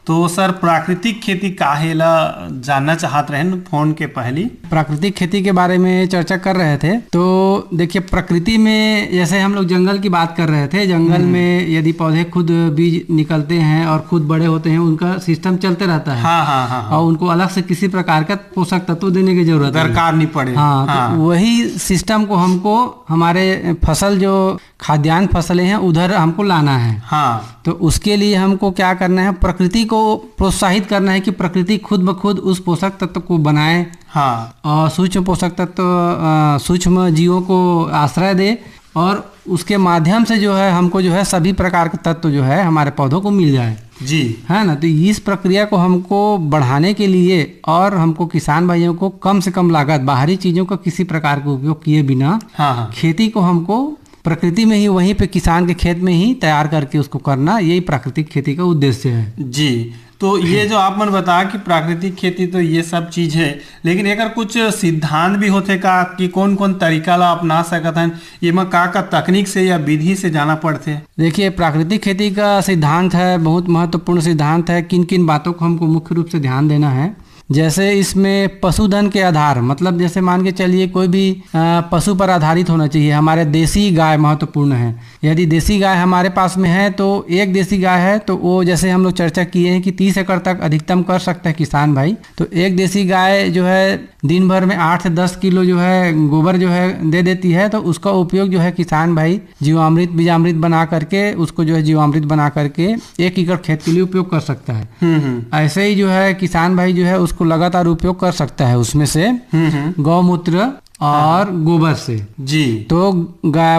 तो सर प्राकृतिक खेती काहेला जानना चाहत रहे फोन के पहली। प्राकृतिक खेती के बारे में चर्चा कर रहे थे। तो देखिए, प्रकृति में जैसे हम लोग जंगल की बात कर रहे थे, जंगल में यदि पौधे खुद बीज निकलते हैं और खुद बड़े होते हैं, उनका सिस्टम चलते रहता है। हाँ। और उनको अलग से किसी प्रकार का पोषक तत्व देने की जरूरत दरकार नहीं पड़े। हाँ। तो वही सिस्टम को हमको हमारे फसल जो खाद्यान्न फसलें हैं उधर हमको लाना है। हाँ। तो उसके लिए हमको क्या करना है, प्रकृति को प्रोत्साहित करना है कि प्रकृति खुद ब खुद उस पोषक तत्व को बनाए। हाँ। और सूक्ष्म पोषक तत्व सूक्ष्म जीवों को आश्रय दे और उसके माध्यम से जो है हमको जो है सभी प्रकार के तत्व जो है हमारे पौधों को मिल जाए जी, है ना। तो इस प्रक्रिया को हमको बढ़ाने के लिए और हमको किसान भाइयों को कम से कम लागत, बाहरी चीज़ों का किसी प्रकार का उपयोग किए बिना खेती को हमको प्रकृति में ही, वहीं पे किसान के खेत में ही तैयार करके उसको करना, यही प्राकृतिक खेती का उद्देश्य है जी। तो ये जो आप मन बता कि प्राकृतिक खेती तो ये सब चीज है, लेकिन एक कुछ सिद्धांत भी होते का कि कौन कौन तरीका ला अपना सकत हैं, ये में का तकनीक से या विधि से जाना पड़ते। देखिए, प्राकृतिक खेती का सिद्धांत है, बहुत महत्वपूर्ण सिद्धांत है। किन किन बातों को हमको मुख्य रूप से ध्यान देना है, जैसे इसमें पशुधन के आधार, मतलब जैसे मान के चलिए कोई भी पशु पर आधारित होना चाहिए। हमारे देसी गाय महत्वपूर्ण है। यदि देसी गाय हमारे पास में है तो एक देसी गाय है तो वो, जैसे हम लोग चर्चा किए हैं कि 30 एकड़ तक अधिकतम कर सकते हैं किसान भाई। तो एक देसी गाय जो है दिन भर में 8 से 10 किलो जो है गोबर जो है दे देती है। तो उसका उपयोग जो है किसान भाई जीवामृत बीजामृत बना करके, उसको जो है जीवामृत बना करके 1 एकड़ खेत के लिए उपयोग कर सकता है। ऐसे ही जो है किसान भाई जो है उसको लगातार उपयोग कर सकता है उसमें से गौमूत्र और गोबर से जी। तो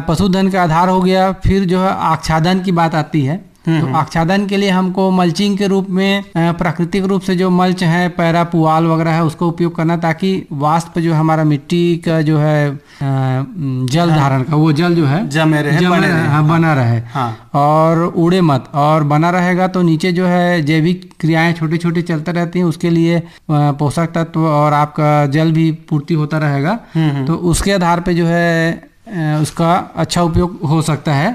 पशुधन का आधार हो गया। फिर जो है आच्छादन की बात आती है। तो आच्छादन के लिए हमको मल्चिंग के रूप में प्राकृतिक रूप से जो मल्च है, पैरा पुआल वगैरह है, उसको उपयोग करना, ताकि वाष्प जो हमारा मिट्टी का जो है जल धारण का वो जल जो है बना रहे और उड़े मत। और बना रहेगा तो नीचे जो है जैविक क्रियाएं छोटी छोटी चलते रहती हैं, उसके लिए पोषक तत्व और आपका जल भी पूर्ति होता रहेगा। तो उसके आधार पे जो है उसका अच्छा उपयोग हो सकता है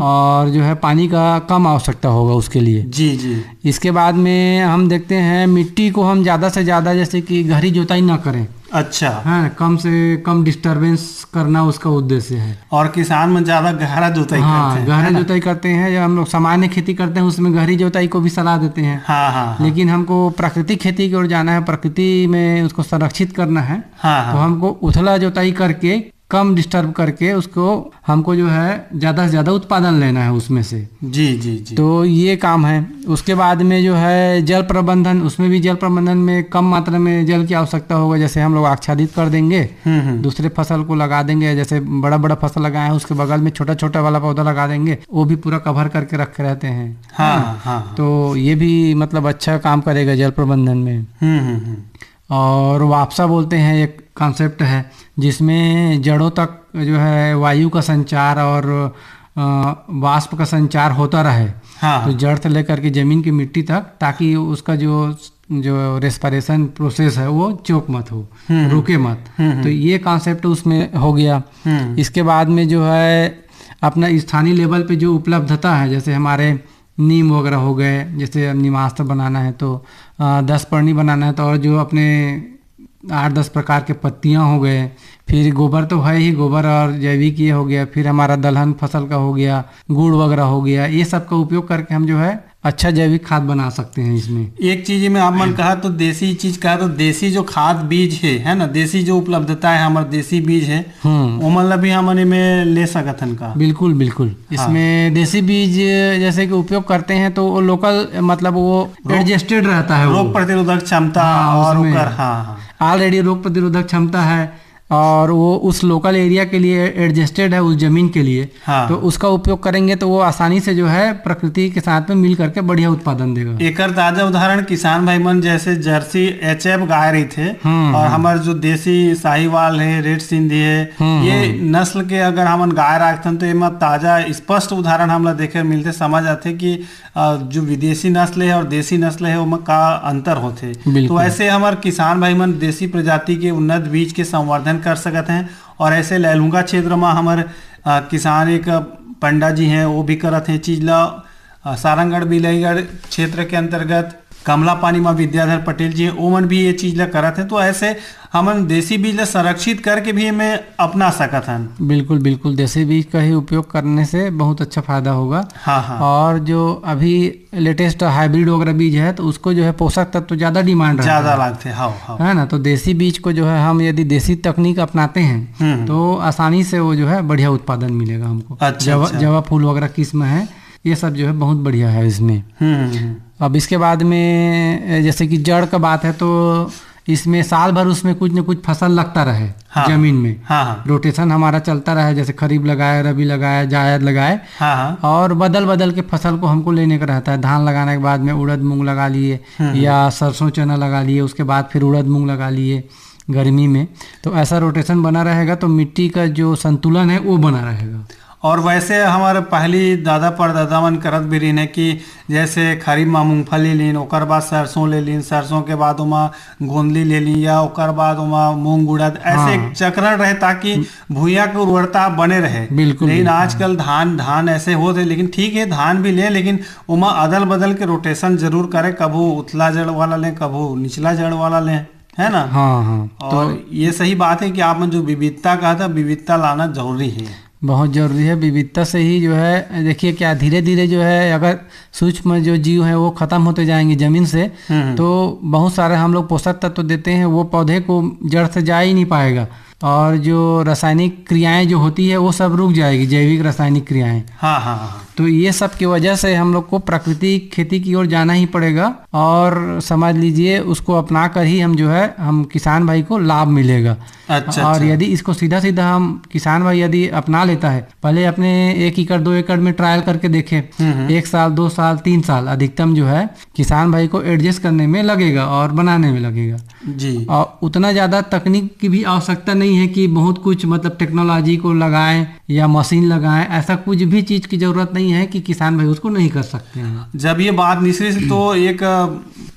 और जो है पानी का कम आवश्यकता होगा उसके लिए जी जी। इसके बाद में हम देखते हैं मिट्टी को हम ज़्यादा से ज़्यादा, जैसे कि गहरी जोताई ना करें। अच्छा है, कम से कम डिस्टरबेंस करना उसका उद्देश्य है। और किसान में ज़्यादा गहरा जोताई करते हैं। गहरा जोताई करते हैं। जब हम लोग सामान्य खेती करते हैं उसमें गहरी जोताई को भी सलाह देते हैं। हाँ। लेकिन हमको प्राकृतिक खेती की ओर जाना है, प्रकृति में उसको संरक्षित करना है। तो हमको उथला जोताई करके, कम डिस्टर्ब करके उसको हमको जो है ज़्यादा से ज़्यादा उत्पादन लेना है उसमें से जी जी जी। तो ये काम है। उसके बाद में जो है जल प्रबंधन, उसमें भी जल प्रबंधन में कम मात्रा में जल की आवश्यकता होगा। जैसे हम लोग आच्छादित कर देंगे, दूसरे फसल को लगा देंगे, जैसे बड़ा बड़ा फसल लगाए हैं उसके बगल में छोटा छोटा वाला पौधा लगा देंगे, वो भी पूरा कवर करके रखे रहते हैं। हाँ। तो ये भी मतलब अच्छा काम करेगा जल प्रबंधन में। और वापसा बोलते हैं, एक कॉन्सेप्ट है जिसमें जड़ों तक जो है वायु का संचार और वाष्प का संचार होता रहे। तो जड़ से लेकर के जमीन की मिट्टी तक, ताकि उसका जो रेस्पिरेशन प्रोसेस है वो चौक मत हो, रुके मत। तो ये कॉन्सेप्ट उसमें हो गया। इसके बाद में जो है अपना स्थानीय लेवल पे जो उपलब्धता है, जैसे हमारे नीम वगैरह हो गए, जैसे नीमास्त्र बनाना है तो 10 पर्णी बनाना है तो, और जो अपने 8-10 प्रकार के पत्तियां हो गए। फिर गोबर तो है ही, गोबर और जैविक ये हो गया। फिर हमारा दलहन फसल का हो गया, गुड़ वगैरह हो गया। ये सब का उपयोग करके हम जो है अच्छा जैविक खाद बना सकते हैं इसमें। एक चीज में आप मन कहा तो देसी चीज कहा तो देसी जो खाद बीज है ना, देसी जो उपलब्धता है हमारे देसी बीज है वो मतलब भी हम में ले सकते हैं का। बिल्कुल बिल्कुल। इसमें देसी बीज जैसे कि उपयोग करते हैं तो वो लोकल, मतलब वो एडजस्टेड रहता है, रोग प्रतिरोधक क्षमता और ऑलरेडी रोग प्रतिरोधक क्षमता है और वो उस लोकल एरिया के लिए एडजस्टेड है, उस जमीन के लिए। तो उसका उपयोग करेंगे तो वो आसानी से जो है प्रकृति के साथ में मिल करके बढ़िया उत्पादन देगा। एक ताजा उदाहरण किसान भाई मन जैसे जर्सी HF गाय रही थे और हमारे जो देसी साहिवाल है, रेड सिंधी है, ये नस्ल के अगर हम गाय रखते हैं तो ये ताजा स्पष्ट उदाहरण हम देखे मिलते, समझ आते कि जो विदेशी नस्ल है और देसी नस्ल है वो का अंतर होते। तो ऐसे हमारे किसान भाई मन देसी प्रजाति के उन्नत बीज के संवर्धन कर सकते हैं। और ऐसे लैलूंगा क्षेत्र में हमारे किसान एक पंडा जी हैं, वो भी करते हैं चीज ला। सारंगढ़ बिलईगढ़ क्षेत्र के अंतर्गत कमला पानी में विद्याधर पटेल जी ओमन भी ये चीज ला करत है। तो ऐसे हमन देसी बीज ला संरक्षित करके भी हमें अपना सकत हन। बिल्कुल बिल्कुल, देसी बीज का ही उपयोग करने से बहुत अच्छा फायदा होगा। हाँ हाँ। और जो अभी लेटेस्ट हाइब्रिड वगैरह बीज है तो उसको जो है पोषक तत्व तो ज्यादा डिमांड ज्यादा लगते हाँ हाँ। है ना। तो देसी बीज को जो है हम यदि देसी तकनीक अपनाते हैं तो आसानी से वो जो है बढ़िया उत्पादन मिलेगा हमको। अच्छा, जवा फूल वगैरह किस्म है, ये सब जो है बहुत बढ़िया है इसमें। अब इसके बाद में जैसे कि जड़ का बात है तो इसमें साल भर उसमें कुछ न कुछ फसल लगता रहे। हाँ, जमीन में हाँ, रोटेशन हमारा चलता रहे, जैसे खरीफ लगाए, रबी लगाए, जायद लगाए। हाँ, और बदल बदल के फसल को हमको लेने का रहता है। धान लगाने के बाद में उड़द मूंग लगा लिए या सरसों चना लगा लिए, उसके बाद फिर उड़द मूंग लगा लिए गर्मी में। तो ऐसा रोटेशन बना रहेगा तो मिट्टी का जो संतुलन है वो बना रहेगा। और वैसे हमारे पहली दादा परदादा मन करत भी रही है कि जैसे खरीफ में मूंगफली लीन, ओकर बाद सरसों ले लीन, सरसों के बाद ओमा गोंदली ले ली, या ओकर बाद ओमा मूंग उड़द, ऐसे एक चक्रण रहे ताकि भूया की उर्वरता बने रहे। बिल्कुल। लेकिन आजकल धान ऐसे होते, लेकिन ठीक है धान भी ले, लेकिन ओमा अदल बदल के रोटेशन जरूर करे, कभू उथला जड़ वाला लें, कभू निचला जड़ वाला लें, है ना। हाँ हाँ। और तो ये सही बात है कि आपने जो विविधता कहा था, विविधता लाना जरूरी है, बहुत जरूरी है। विविधता से ही जो है देखिए क्या धीरे धीरे जो है अगर सूक्ष्म जो जीव है वो खत्म होते जाएंगे जमीन से तो बहुत सारे हम लोग पोषक तत्व देते हैं वो पौधे को जड़ से जा ही नहीं पाएगा। और जो रासायनिक क्रियाएं जो होती है वो सब रुक जाएगी, जैविक रासायनिक क्रियाएं। हाँ हाँ हाँ। तो ये सब की वजह से हम लोग को प्राकृतिक खेती की ओर जाना ही पड़ेगा और समझ लीजिए उसको अपना कर ही हम जो है हम किसान भाई को लाभ मिलेगा। अच्छा, और यदि इसको सीधा सीधा हम किसान भाई यदि अपना लेता है, पहले अपने 1 एकड़ 2 एकड़ में ट्रायल करके देखे, 1 साल 2 साल 3 साल अधिकतम जो है किसान भाई को एडजस्ट करने में लगेगा और बनाने में लगेगा जी। और उतना ज्यादा तकनीक की भी आवश्यकता नहीं है कि बहुत कुछ मतलब टेक्नोलॉजी को लगाएं या मशीन लगाएं, ऐसा कुछ भी चीज की जरूरत नहीं है कि किसान भाई उसको नहीं कर सकते हैं। जब ये बात निश्चित से तो एक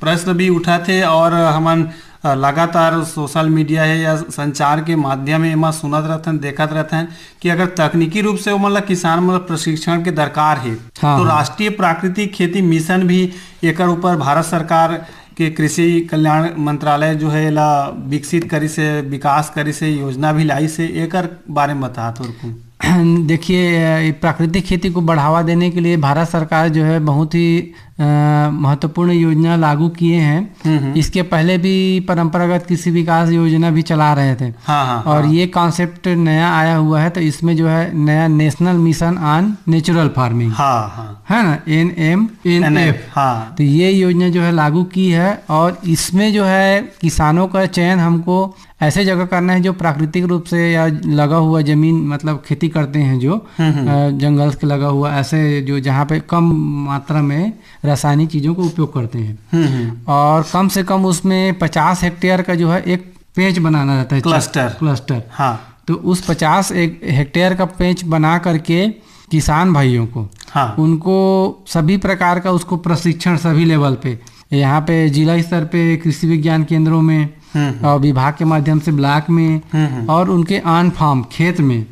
प्रश्न भी उठा थे और हमन लगातार सोशल मीडिया है या संचार के माध्यम में सुनत रहते हैं, देखत रहते हैं कि अगर तकनीकी रूप से मतलब किसान मतलब प्रशिक्षण के दरकार है। हाँ, तो राष्ट्रीय प्राकृतिक खेती मिशन भी एक ऊपर भारत सरकार के कृषि कल्याण मंत्रालय जो है ला विकसित करी से विकास करी से योजना भी लाई से एक बारे में बता तो। देखिए प्राकृतिक खेती को बढ़ावा देने के लिए भारत सरकार जो है बहुत ही महत्वपूर्ण योजना लागू किए हैं। इसके पहले भी परंपरागत कृषि विकास योजना भी चला रहे थे। हाँ, और ये कॉन्सेप्ट नया आया हुआ है तो इसमें जो है नया national mission on natural farming है ना, NMNF। हाँ। तो ये योजना जो है लागू की है और इसमें जो है किसानों का चयन हमको ऐसे जगह करना है जो प्राकृतिक रूप से या लगा हुआ जमीन मतलब खेती करते हैं जो जंगल के लगा हुआ, ऐसे जो जहाँ पे कम मात्रा में रासायनिक चीजों को उपयोग करते हैं। और कम से कम उसमें 50 हेक्टेयर का जो है एक पेंच बनाना रहता है, क्लस्टर। हाँ। तो उस 50 हेक्टेयर का पेंच बना करके किसान भाइयों को उनको सभी प्रकार का उसको प्रशिक्षण सभी लेवल पे, यहाँ पे जिला स्तर पे कृषि विज्ञान केंद्रों में और विभाग के माध्यम से ब्लॉक में और उनके ऑन फार्म खेत में,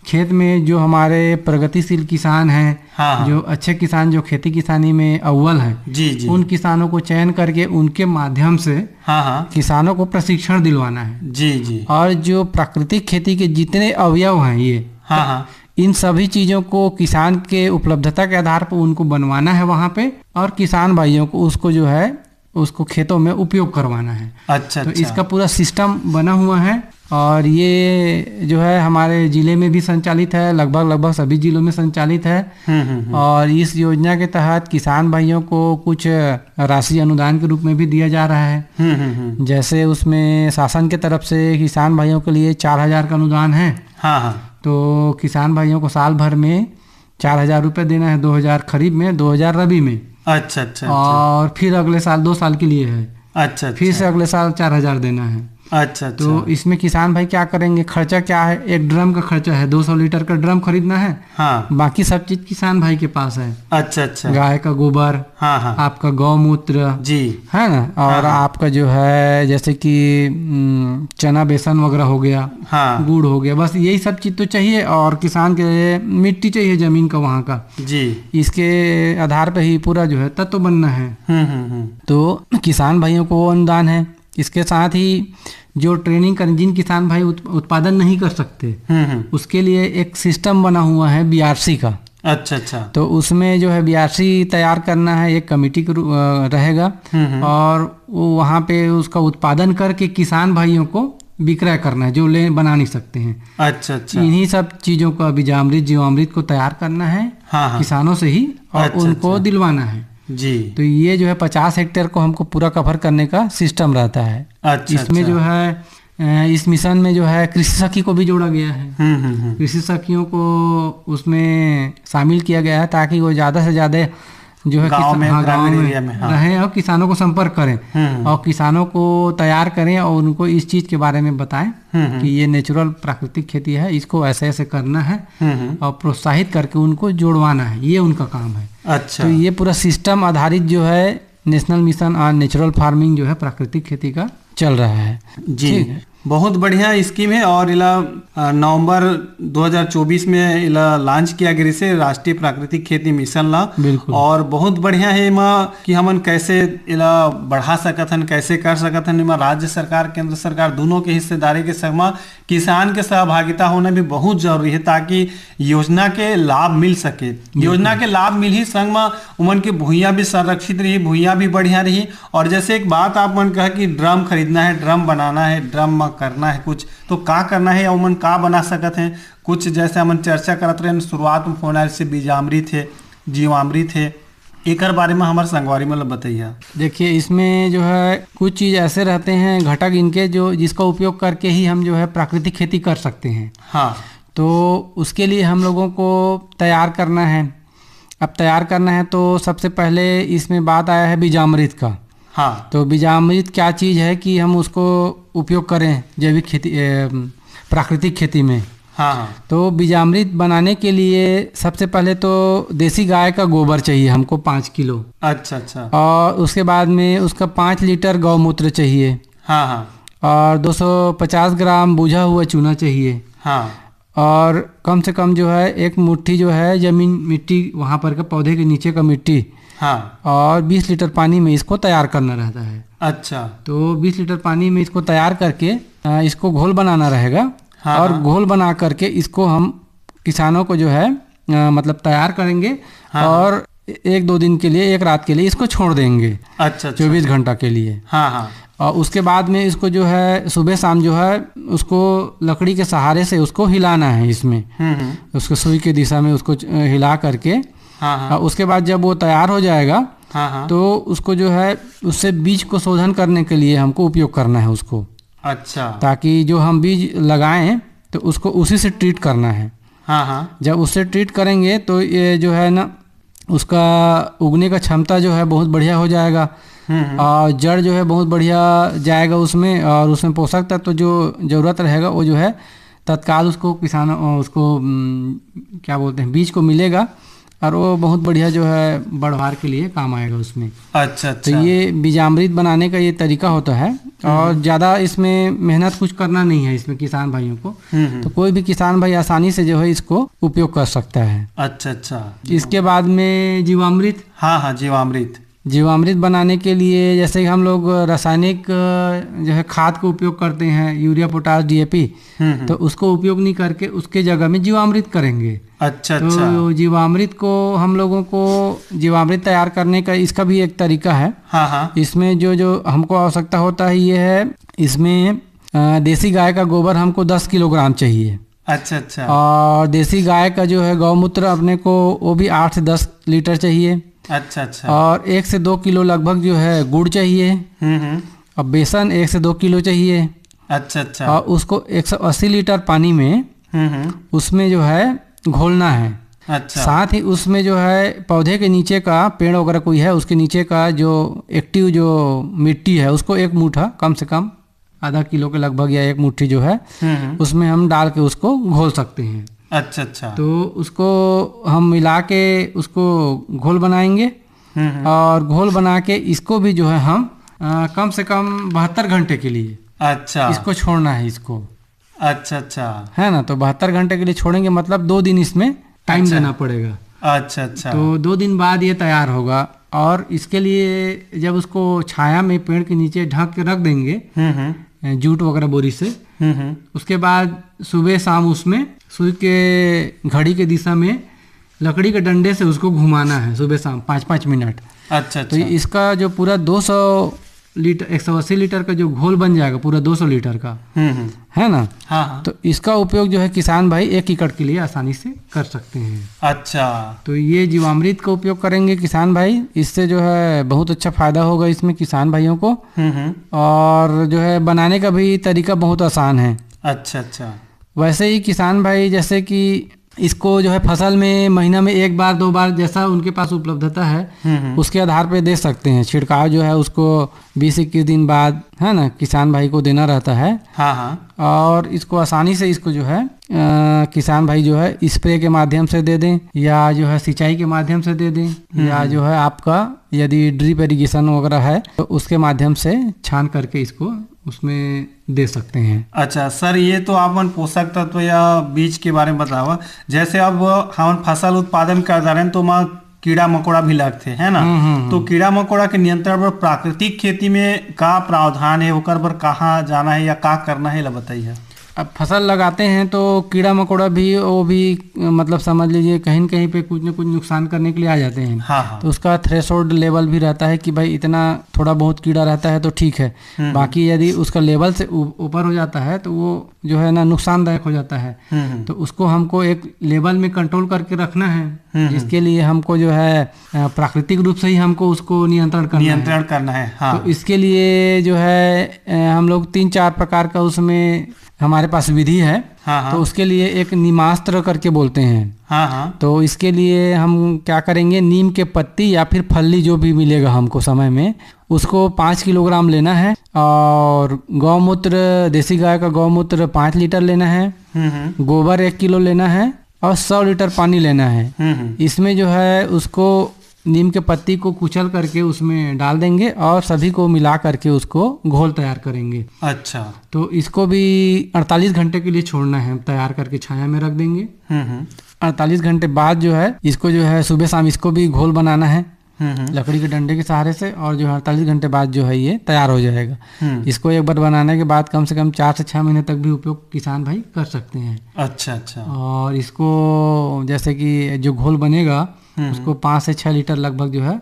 खेत में जो हमारे प्रगतिशील किसान हैं, जो अच्छे किसान जो खेती किसानी में अव्वल हैं, उन किसानों को चयन करके उनके माध्यम से किसानों को प्रशिक्षण दिलवाना है। जी। और जो प्राकृतिक खेती के जितने अवयव हैं ये इन सभी चीजों को किसान के उपलब्धता के आधार पर उनको बनवाना है वहां पे और किसान भाइयों को उसको जो है उसको खेतों में उपयोग करवाना है। अच्छा। तो इसका पूरा सिस्टम बना हुआ है और ये जो है हमारे जिले में भी संचालित है, लगभग सभी जिलों में संचालित है। और इस योजना के तहत किसान भाइयों को कुछ राशि अनुदान के रूप में भी दिया जा रहा है। जैसे उसमें शासन के तरफ से किसान भाइयों के लिए 4,000 का अनुदान है। तो किसान भाइयों को साल भर में 4,000 रुपये देना है, 2,000 खरीफ में, 2,000 रबी में। अच्छा। और फिर अगले साल 2 साल के लिए है। अच्छा। फिर से अगले साल 4,000 देना है। अच्छा अच्छा। तो इसमें किसान भाई क्या करेंगे, खर्चा क्या है, एक ड्रम का खर्चा है, 200 लीटर का ड्रम खरीदना है। हाँ। बाकी सब चीज किसान भाई के पास है। अच्छा अच्छा। गाय का गोबर, हाँ हाँ। आपका गौमूत्र, जी। है ना, और हाँ। आपका जो है जैसे कि चना बेसन वगैरह हो गया, हाँ। गुड़ हो गया, बस यही सब चीज तो चाहिए। और किसान के लिए मिट्टी चाहिए, जमीन का वहाँ का, जी। इसके आधार पे ही पूरा जो है तत्व बनना है। तो किसान भाइयों को वो अनुदान है। इसके साथ ही जो ट्रेनिंग कर, जिन किसान भाई उत्पादन नहीं कर सकते, उसके लिए एक सिस्टम बना हुआ है बीआरसी का। अच्छा अच्छा। तो उसमें जो है बीआरसी तैयार करना है, एक कमेटी रहेगा, और वो वहाँ पे उसका उत्पादन करके किसान भाइयों को विक्रय करना है, जो ले बना नहीं सकते हैं। अच्छा अच्छा। इन्हीं सब चीजों का बीजामृत जीवामृत को तैयार करना है। हाँ। किसानों से ही, और अच्छा, उनको अच्छा। दिलवाना है जी। तो ये जो है 50 हेक्टेयर को हमको पूरा कवर करने का सिस्टम रहता है। अच्छा, इसमें अच्छा। जो है इस मिशन में जो है कृषि सखी को भी जोड़ा गया है। कृषि सखियों को उसमें शामिल किया गया है, ताकि वो ज़्यादा से ज़्यादा जो है गाँव में, ग्रामीण एरिया में, हाँ। रहें और किसानों को संपर्क करें, और किसानों को तैयार करें, और उनको इस चीज़ के बारे में बताएं कि ये नेचुरल प्राकृतिक खेती है, इसको ऐसे ऐसे करना है, और प्रोत्साहित करके उनको जोड़वाना है, ये उनका काम है। अच्छा। तो ये पूरा सिस्टम आधारित जो है national mission on natural farming जो है प्राकृतिक खेती का चल रहा है। जी, बहुत बढ़िया स्कीम है। और इला नवंबर 2024 में इला लॉन्च किया गया से राष्ट्रीय प्राकृतिक खेती मिशन ला। बिल्कुल। और बहुत बढ़िया है इमा कि हमन कैसे इला बढ़ा सकत हन, कैसे कर सकत हन। इमा राज्य सरकार, केंद्र सरकार दोनों के हिस्सेदारी के संग में किसान के सहभागिता होना भी बहुत जरूरी है, ताकि योजना के लाभ मिल सके। योजना के लाभ मिल ही संग में उमन की भूइयां भी संरक्षित रही, भूइयां भी बढ़िया रही। और जैसे एक बात आप मन कहा कि ड्रम खरीदना है, ड्रम बनाना है, ड्रम करना है कुछ, तो का करना है या उमन का बना सकत हैं कुछ। जैसे हमन चर्चा करत रहे शुरुआत में फोन आए से बीजामृत है, जीवामृत है, एक बारे में हमारे संगवारी में बताइए। देखिए, इसमें जो है कुछ चीज़ ऐसे रहते हैं घटक इनके, जो जिसका उपयोग करके ही हम जो है प्राकृतिक खेती कर सकते हैं। हाँ। तो उसके लिए हम लोगों को तैयार करना है। अब तैयार करना है तो सबसे पहले इसमें बात आया है बीजामृत का। हाँ। तो बीजामृत क्या चीज़ है कि हम उसको उपयोग करें जैविक खेती, प्राकृतिक खेती में। हाँ। तो बीजामृत बनाने के लिए सबसे पहले तो देसी गाय का गोबर चाहिए हमको 5 किलो। अच्छा अच्छा। और उसके बाद में उसका 5 लीटर गौमूत्र चाहिए। हाँ हाँ। और 250 ग्राम बुझा हुआ चूना चाहिए। हाँ। और कम से कम जो है एक मुट्ठी जो है जमीन मिट्टी, वहाँ पर के पौधे के नीचे का मिट्टी। हाँ। और 20 लीटर पानी में इसको तैयार करना रहता है। अच्छा। तो 20 लीटर पानी में इसको तैयार करके इसको घोल बनाना रहेगा। हाँ, और हाँ। घोल बना करके इसको हम किसानों को जो है मतलब तैयार करेंगे। हाँ, और 1-2 दिन के लिए, एक रात के लिए इसको छोड़ देंगे। अच्छा। 24 घंटा के लिए। हाँ हाँ। और उसके बाद में इसको जो है सुबह शाम जो है उसको लकड़ी के सहारे से उसको हिलाना है इसमें। उसको सुई के दिशा में उसको हिला करके। हाँ हाँ। उसके बाद जब वो तैयार हो जाएगा, हाँ हाँ। तो उसको जो है उससे बीज को शोधन करने के लिए हमको उपयोग करना है उसको। अच्छा। ताकि जो हम बीज लगाएं तो उसको उसी से ट्रीट करना है। हाँ हाँ। जब उससे ट्रीट करेंगे तो ये जो है ना, उसका उगने का क्षमता जो है बहुत बढ़िया हो जाएगा। और जड़ जो है बहुत बढ़िया जाएगा उसमें, और उसमें पोषक तत्व जो ज़रूरत रहेगा वो जो है तत्काल उसको किसानों उसको क्या बोलते हैं, बीज को मिलेगा, और वो बहुत बढ़िया जो है बढ़वार के लिए काम आएगा उसमें। अच्छा अच्छा। तो ये बीजामृत बनाने का ये तरीका होता है। और ज़्यादा इसमें मेहनत कुछ करना नहीं है इसमें किसान भाइयों को। तो कोई भी किसान भाई आसानी से जो है इसको उपयोग कर सकता है। अच्छा अच्छा। इसके बाद में जीवामृत। हाँ हाँ, जीवामृत। जीवामृत बनाने के लिए जैसे हम लोग रासायनिक जो है खाद का उपयोग करते हैं, यूरिया, पोटास, डीएपी, तो उसको उपयोग नहीं करके उसके जगह में जीवामृत करेंगे। अच्छा तो अच्छा। जीवामृत को हम लोगों को जीवामृत तैयार करने का इसका भी एक तरीका है। हाँ हाँ। इसमें जो जो हमको आवश्यकता होता है ये है, इसमें देसी गाय का गोबर हमको 10 किलोग्राम चाहिए। अच्छा अच्छा। और देसी गाय का जो है गौमूत्र अपने को वो भी 8 से 10 लीटर चाहिए। अच्छा अच्छा। और 1 से 2 किलो लगभग जो है गुड़ चाहिए। और बेसन 1 से 2 किलो चाहिए। अच्छा अच्छा। और उसको 180 लीटर पानी में उसमें जो है घोलना है। अच्छा। साथ ही उसमें जो है पौधे के नीचे का, पेड़ वगैरह कोई है उसके नीचे का जो एक्टिव जो मिट्टी है उसको 1 मुट्ठा कम से कम आधा किलो के लगभग या एक मुट्ठी जो है उसमें हम डाल के उसको घोल सकते हैं। अच्छा अच्छा। तो उसको हम मिला के उसको घोल बनाएंगे और घोल बना के इसको भी जो है हम कम से कम 72 घंटे के लिए अच्छा इसको छोड़ना है इसको। अच्छा अच्छा। है ना, तो 72 घंटे के लिए छोड़ेंगे मतलब 2 दिन इसमें टाइम देना पड़ेगा। अच्छा अच्छा। तो 2 दिन बाद ये तैयार होगा और इसके लिए जब उसको छाया में पेड़ के नीचे ढक के रख देंगे जूट वगैरह बोरी से, उसके बाद सुबह शाम उसमें सुई के घड़ी के दिशा में लकड़ी के डंडे से उसको घुमाना है सुबह शाम 5-5 मिनट। अच्छा तो अच्छा। इसका जो पूरा 200 लीटर 180 लीटर का जो घोल बन जाएगा पूरा 200 लीटर का, है ना। हाँ हाँ। तो इसका उपयोग जो है किसान भाई 1 एकड़ के लिए आसानी से कर सकते हैं। अच्छा। तो ये जीवामृत का उपयोग करेंगे किसान भाई, इससे जो है बहुत अच्छा फायदा होगा इसमें किसान भाइयों को। और जो है बनाने का भी तरीका बहुत आसान है। अच्छा अच्छा। वैसे ही किसान भाई जैसे कि इसको जो है फसल में महीना में 1 बार 2 बार जैसा उनके पास उपलब्धता है उसके आधार पे दे सकते हैं। छिड़काव जो है उसको 20-21 दिन बाद, है ना, किसान भाई को देना रहता है। हाँ हाँ। और इसको आसानी से इसको जो है किसान भाई जो है स्प्रे के माध्यम से दे दें या जो है सिंचाई के माध्यम से दे दें या जो है आपका यदि ड्रिप इरिगेशन वगैरह है तो उसके माध्यम से छान करके इसको उसमें दे सकते हैं। अच्छा सर, ये तो आपन पोषक तत्व या बीज के बारे में बतावा। जैसे अब हम फसल उत्पादन कर रहे हैं तो वहाँ कीड़ा मकोड़ा भी लगते हैं ना, तो कीड़ा मकोड़ा के नियंत्रण पर प्राकृतिक खेती में का प्रावधान है, ओकर पर कहाँ जाना है या का करना है, ला बताइए। अब फसल लगाते हैं तो कीड़ा मकोड़ा भी वो भी मतलब समझ लीजिए कहीं न कहीं पे कुछ न कुछ नुकसान करने के लिए आ जाते हैं। हाँ हाँ। तो उसका थ्रेशोल्ड लेवल भी रहता है कि भाई इतना थोड़ा बहुत कीड़ा रहता है तो ठीक है, बाकी यदि उसका लेवल से ऊपर हो जाता है तो वो जो है ना नुकसानदायक हो जाता है। तो उसको हमको एक लेवल में कंट्रोल करके रखना है, जिसके लिए हमको जो है प्राकृतिक रूप से ही हमको उसको नियंत्रण करना है। हाँ। तो इसके लिए जो है हम लोग 3-4 प्रकार का उसमें हमारे पास विधि है। हाँ। तो उसके लिए एक नीमास्त्र करके बोलते हैं। हाँ। तो इसके लिए हम क्या करेंगे, नीम के पत्ती या फिर फल्ली जो भी मिलेगा हमको समय में, उसको 5 किलोग्राम लेना है और गौमूत्र, देसी गाय का गौमूत्र 5 लीटर लेना है, गोबर 1 किलो लेना है और 100 लीटर पानी लेना है। इसमें जो है उसको नीम के पत्ती को कुचल करके उसमें डाल देंगे और सभी को मिला करके उसको घोल तैयार करेंगे। अच्छा। तो इसको भी 48 घंटे के लिए छोड़ना है, तैयार करके छाया में रख देंगे। 48 घंटे बाद जो है इसको जो है सुबह शाम इसको भी घोल बनाना है लकड़ी के डंडे के सहारे से, और जो है 48 घंटे बाद जो है ये तैयार हो जाएगा। इसको एक बार बनाने के बाद कम से कम 4 से 6 महीने तक भी उपयोग किसान भाई कर सकते हैं। अच्छा अच्छा। और इसको जैसे कि जो घोल बनेगा उसको 5 से 6 लीटर लगभग जो है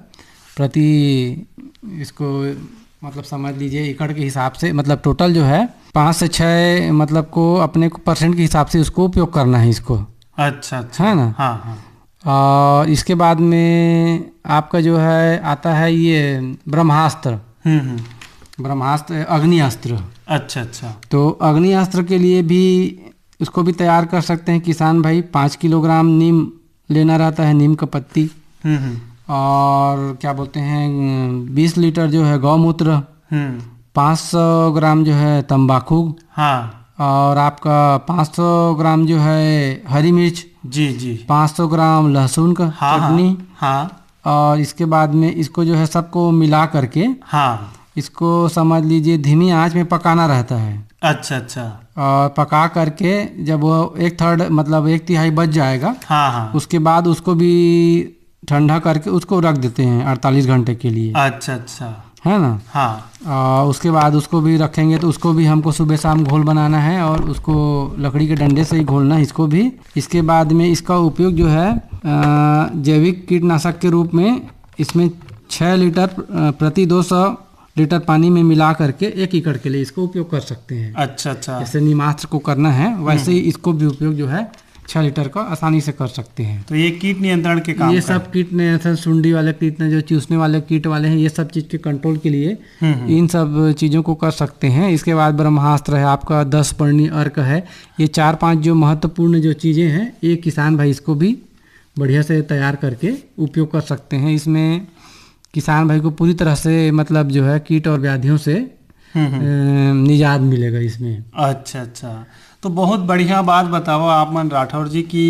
प्रति, इसको मतलब समझ लीजिए एकड़ के हिसाब से, मतलब टोटल जो है 5 से 6 मतलब को अपने परसेंट के हिसाब से उसको उपयोग करना है इसको। अच्छा अच्छा। है ना। हाँ हाँ। और इसके बाद में आपका जो है आता है ये ब्रह्मास्त्र। ब्रह्मास्त्र, अग्निअस्त्र। अच्छा अच्छा। तो अग्निअस्त्र के लिए भी उसको भी तैयार कर सकते हैं किसान भाई। 5 किलोग्राम नीम लेना रहता है, नीम का पत्ती, और क्या बोलते हैं 20 लीटर जो है गौमूत्र, 500 ग्राम जो है तंबाकू, हाँ, और आपका 500 ग्राम जो है हरी मिर्च, जी, 500 ग्राम लहसुन का चटनी, हाँ, और इसके बाद में इसको जो है सबको मिला करके, हाँ, इसको समझ लीजिए धीमी आंच में पकाना रहता है। अच्छा अच्छा। और पका करके जब वो 1/3 मतलब 1/3 बच जाएगा, हाँ, उसके बाद उसको भी ठंडा करके उसको रख देते हैं 48 घंटे के लिए। अच्छा अच्छा, है ना। हाँ। उसके बाद उसको भी रखेंगे तो उसको भी हमको सुबह शाम घोल बनाना है और उसको लकड़ी के डंडे से ही घोलना है इसको भी। इसके बाद में इसका उपयोग जो है जैविक कीटनाशक के रूप में इसमें 6 लीटर प्रति 200 लीटर पानी में मिला करके 1 एकड़ के लिए इसको उपयोग कर सकते हैं। अच्छा अच्छा। जैसे नीमास्त्र को करना है वैसे ही इसको भी उपयोग जो है 6 लीटर का आसानी से कर सकते हैं। तो ये कीट नियंत्रण के काम, ये सब कीट नियंत्रण, सुंडी वाले कीट, जो चूसने वाले कीट वाले हैं, ये सब चीज़ के कंट्रोल के लिए इन सब चीज़ों को कर सकते हैं। इसके बाद ब्रह्मास्त्र है आपका, 10 पर्णी अर्क है। ये 4-5 जो महत्वपूर्ण जो चीज़ें हैं ये किसान भाई इसको भी बढ़िया से तैयार करके उपयोग कर सकते हैं। इसमें किसान भाई को पूरी तरह से मतलब जो है कीट और व्याधियों से निजात मिलेगा इसमें। अच्छा अच्छा, तो बहुत बढ़िया बात बताओ आप मन राठौर जी की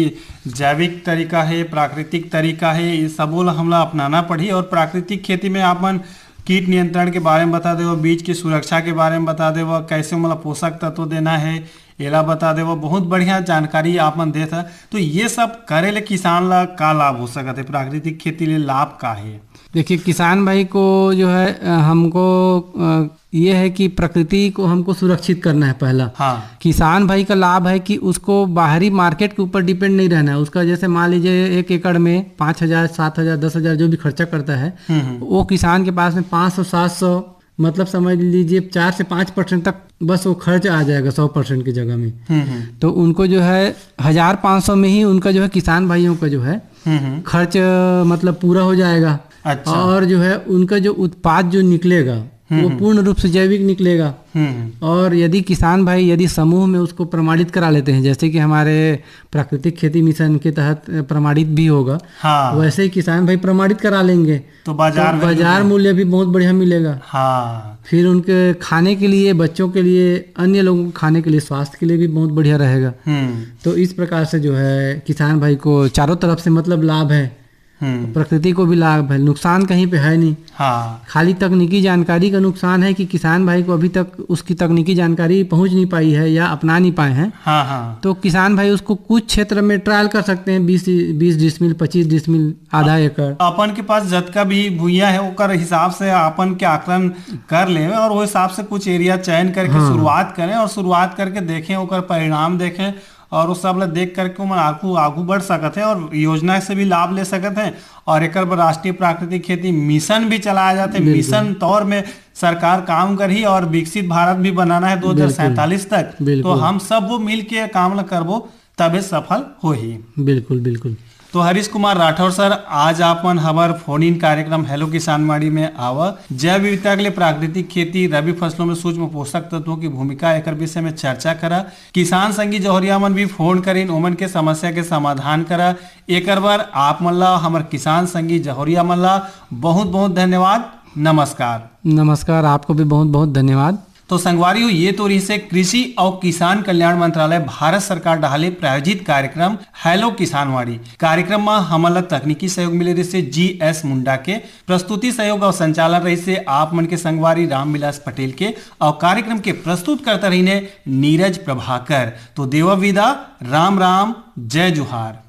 जैविक तरीका है, प्राकृतिक तरीका है, ये सबो ला हमला अपनाना पड़ी। और प्राकृतिक खेती में आप मन कीट नियंत्रण के बारे में बता दे, बीज की सुरक्षा के बारे में बता दे, कैसे मतलब पोषक तत्व देना है एला बता दे, बहुत बढ़िया जानकारी आप मन देता। तो ये सब करे ले किसान ला का लाभ हो सकता है, प्राकृतिक खेती ले लाभ का है? देखिए किसान भाई को जो है हमको ये है कि प्रकृति को हमको सुरक्षित करना है पहला। हाँ। किसान भाई का लाभ है कि उसको बाहरी मार्केट के ऊपर डिपेंड नहीं रहना है। उसका जैसे मान लीजिए 1 एकड़ में 5,000, 7,000, 10,000 जो भी खर्चा करता है, वो किसान के पास में 500, 700, मतलब समझ लीजिए 4 से 5% तक बस वो खर्च आ जाएगा 100% की जगह में। तो उनको जो है 1,500 में ही उनका जो है किसान भाइयों का जो है खर्च मतलब पूरा हो जाएगा। अच्छा। और जो है उनका जो उत्पाद जो निकलेगा वो पूर्ण रूप से जैविक निकलेगा। और यदि किसान भाई यदि समूह में उसको प्रमाणित करा लेते हैं, जैसे कि हमारे प्राकृतिक खेती मिशन के तहत प्रमाणित भी होगा, हाँ। वैसे ही किसान भाई प्रमाणित करा लेंगे तो बाजार मूल्य भी बहुत बढ़िया मिलेगा। हाँ। फिर उनके खाने के लिए, बच्चों के लिए, अन्य लोगों को खाने के लिए, स्वास्थ्य के लिए भी बहुत बढ़िया रहेगा। तो इस प्रकार से जो है किसान भाई को चारों तरफ से मतलब लाभ है, प्रकृति को भी लाभ है, नुकसान कहीं पे है नहीं। हाँ। खाली तकनीकी जानकारी का नुकसान है कि किसान भाई को अभी तक उसकी तकनीकी जानकारी पहुंच नहीं पाई है या अपना नहीं पाए हैं। हाँ हाँ। तो किसान भाई उसको कुछ क्षेत्र में ट्रायल कर सकते हैं, 20 डिसमिल, 25 डिसमिल, आधा एकड़। अपन के पास जतका भी भूया है ओकर हिसाब से अपन के आकलन कर ले और वो हिसाब से कुछ एरिया चयन करके शुरुआत करें और शुरुआत करके देखें, ओकर परिणाम देखें और उस सब ला देख करके मन आगू बढ़ सकते हैं और योजना से भी लाभ ले सकते हैं। और एक राष्ट्रीय प्राकृतिक खेती मिशन भी चलाया जाता है, मिशन तौर में सरकार काम कर ही और विकसित भारत भी बनाना है 2047 तक। तो हम सब वो मिल के काम ला करबो तबे सफल हो ही। बिल्कुल बिल्कुल। तो हरीश कुमार राठौर सर, आज आपन हमार फोन इन कार्यक्रम हेलो किसान वाड़ी में आवा जैव विविधता के लिए प्राकृतिक खेती, रबी फसलों में सूक्ष्म पोषक तत्वों की भूमिका एक विषय में चर्चा करा। किसान संगी जौहरिया मन भी फोन करीन, ओमन के समस्या के समाधान करा। एक बार आप मन ला हमार किसान संगी जौहरिया मन ला बहुत बहुत धन्यवाद। नमस्कार। नमस्कार, आपको भी बहुत बहुत धन्यवाद। तो संगवारी ये तो रही से कृषि और किसान कल्याण मंत्रालय भारत सरकार डाले प्रायोजित कार्यक्रम हेलो किसानवाड़ी। कार्यक्रम में हमला तकनीकी सहयोग मिले रही से GS मुंडा के, प्रस्तुति सहयोग और संचालन रही से आप मन के संगवारी रामविलास पटेल के और कार्यक्रम के प्रस्तुत करता रही ने नीरज प्रभाकर। तो देवा विदा, राम राम, जय जुहार।